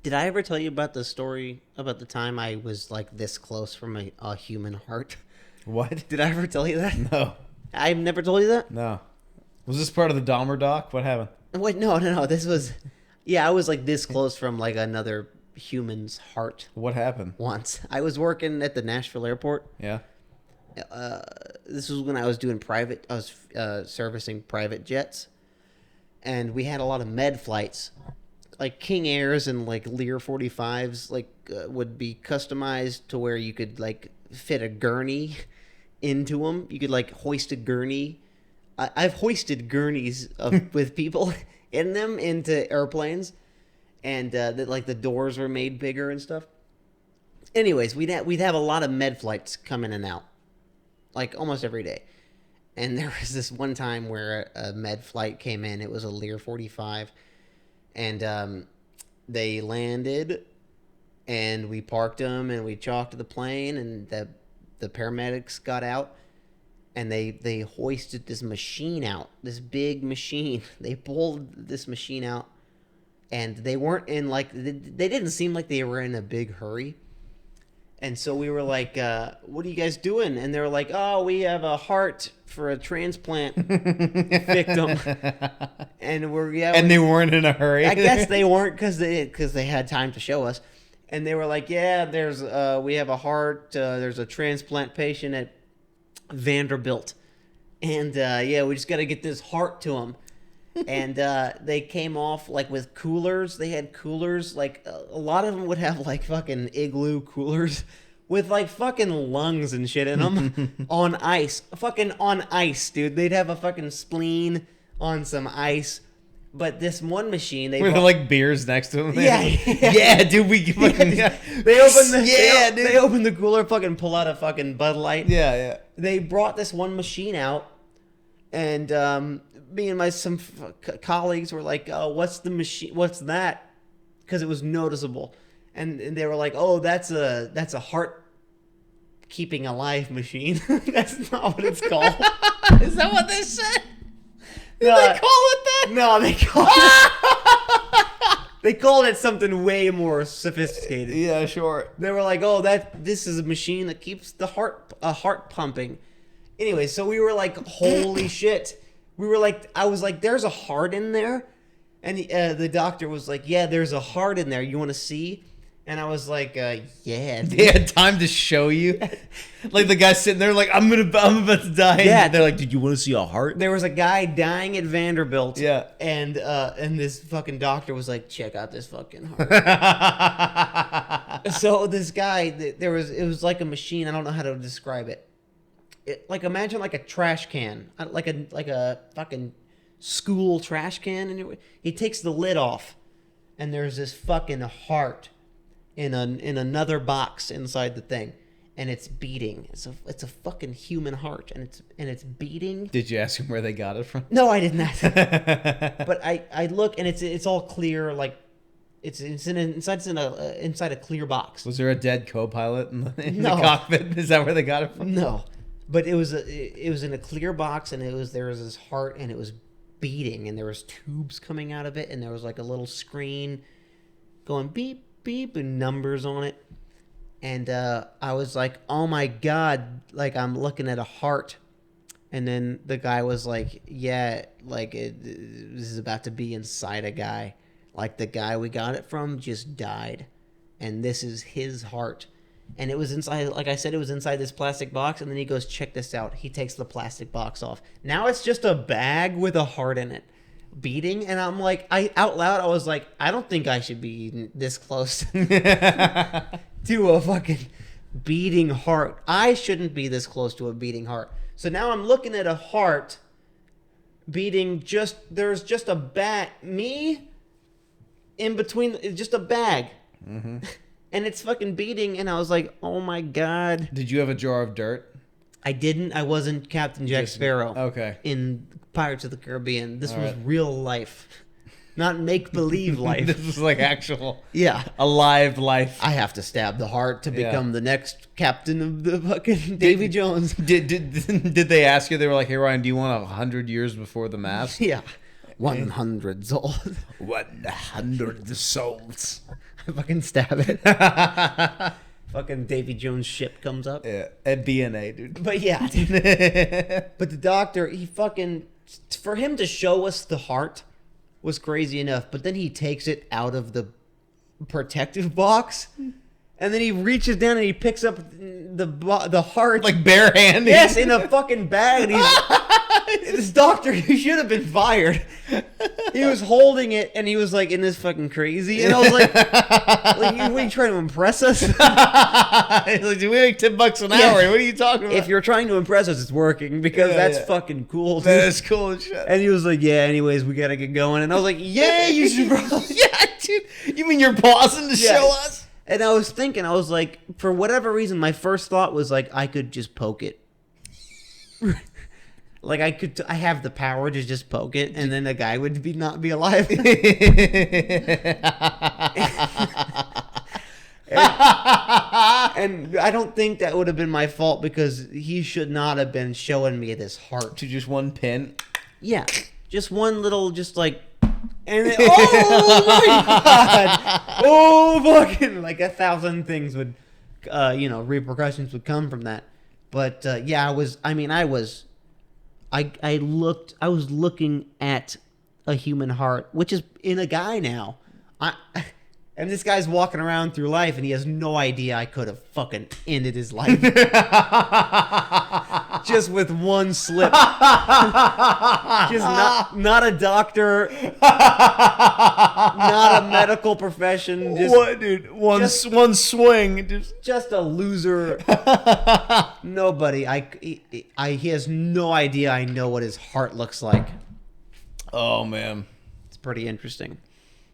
Did I ever tell you about the story about the time I was like this close from a human heart? What? Did I ever tell you that? No. I've never told you that? No. Was this part of the Dahmer doc? What happened? Wait, no. This was, yeah, I was like this close from like another human's heart What happened? once. I was working at the Nashville airport. Yeah. This was when I was doing private, I was servicing private jets. And we had a lot of med flights. Like King Airs and like Lear 45s like would be customized to where you could like fit a gurney into them. You could like hoist a gurney. I've hoisted gurneys with people in them into airplanes, and that like the doors were made bigger and stuff. Anyways, we'd have a lot of med flights come in and out, like almost every day. And there was this one time where a med flight came in. It was a Lear 45. And they landed, and we parked them, and we chalked the plane, and the paramedics got out, and they hoisted this machine out, this big machine. They pulled this machine out, and they weren't in like they didn't seem like they were in a big hurry. And so we were like, what are you guys doing? And they were like, oh, we have a heart for a transplant victim. And they weren't in a hurry. I guess they weren't because they had time to show us. And they were like, yeah, we have a heart. There's a transplant patient at Vanderbilt. And yeah, we just got to get this heart to him. And they came off like with coolers. They had coolers. Like a lot of them would have like fucking igloo coolers with like fucking lungs and shit in them on ice. Fucking on ice, dude. They'd have a fucking spleen on some ice. But this one machine, Were there like beers next to them? Yeah. Yeah, dude. We fucking, They opened the cooler, fucking pull out a fucking Bud Light. Yeah. They brought this one machine out, and me and some colleagues were like, "Oh, what's the machine? What's that?" Because it was noticeable, and they were like, "Oh, that's a heart keeping alive machine." That's not what it's called. Is that what they said? Did No, they call it that? No, they called it. They called it something way more sophisticated. Yeah, sure. They were like, "Oh, this is a machine that keeps the heart pumping." Anyway, so we were like, "Holy shit!" We were like, I was like, "There's a heart in there," and the doctor was like, "Yeah, there's a heart in there. You want to see?" And I was like, "Yeah." Dude. They had time to show you, like the guy sitting there, like I'm about to die. Yeah, and they're like, "Did you want to see a heart?" There was a guy dying at Vanderbilt. Yeah, and this fucking doctor was like, "Check out this fucking heart." So this guy, it was like a machine. I don't know how to describe it. Like imagine like a trash can, like a fucking school trash can, and he takes the lid off, and there's this fucking heart in another box inside the thing, and it's beating. It's a fucking human heart, and it's beating. Did you ask him where they got it from? No, I did not. But I look, and it's all clear, like inside a clear box. Was there a dead co-pilot in No. the cockpit? Is that where they got it from? No, but it was in a clear box, and there was this heart, and it was beating, and there was tubes coming out of it, and there was like a little screen going beep beep and numbers on it, and I was like, "Oh my god!" Like I'm looking at a heart, and then the guy was like, "Yeah, like this is about to be inside a guy. Like the guy we got it from just died, and this is his heart." And it was inside, like I said, it was inside this plastic box. And then he goes, "Check this out." He takes the plastic box off. Now it's just a bag with a heart in it, beating. And I'm like, out loud, I was like, I don't think I should be this close to a fucking beating heart. I shouldn't be this close to a beating heart. So now I'm looking at a heart beating. There's just a bag, me in between, just a bag. Mm-hmm. And it's fucking beating, and I was like, "Oh my god!" Did you have a jar of dirt? I didn't. I wasn't Captain Jack Sparrow. Okay. In Pirates of the Caribbean, this All was right. real life, not make believe life. This was like actual, Yeah, alive life. I have to stab the heart to become the next captain of the fucking Davy Jones. Did they ask you? They were like, "Hey Ryan, do you want 100 years before the mask?" Yeah, 100 souls. 100 souls. fucking stab it. Fucking Davy Jones' ship comes up. Yeah, at BNA, dude. But yeah, but the doctor, he fucking, for him to show us the heart was crazy enough, but then he takes it out of the protective box, and then he reaches down and he picks up the heart. Like barehanded. Yes, in a fucking bag. And this doctor, he should have been fired. He was holding it, and he was like, "Isn't this fucking crazy?" And I was like, "What are you trying to impress us?" He's like, "Do we make $10 an hour? What are you talking about?" If you're trying to impress us, it's working because that's fucking cool. Dude. That is cool as shit. And he was like, "Yeah, anyways, we gotta get going." And I was like, "Yeah, you should." Yeah, dude. You mean you're pausing to show us? And I was thinking, I was like, for whatever reason, my first thought was like, I could just poke it. Like I have the power to just poke it, and then the guy would not be alive. And I don't think that would have been my fault because he should not have been showing me this heart. To just one pin. Yeah, just one little, just like, and then, oh my god, oh fucking, like 1,000 things would, repercussions would come from that. But yeah, I was looking at a human heart, which is in a guy now. And this guy's walking around through life, and he has no idea I could have fucking ended his life. Just with one slip. Just not a doctor. Not a medical profession. Just, what, dude? One swing. Just a loser. Nobody. He has no idea I know what his heart looks like. Oh, man. It's pretty interesting.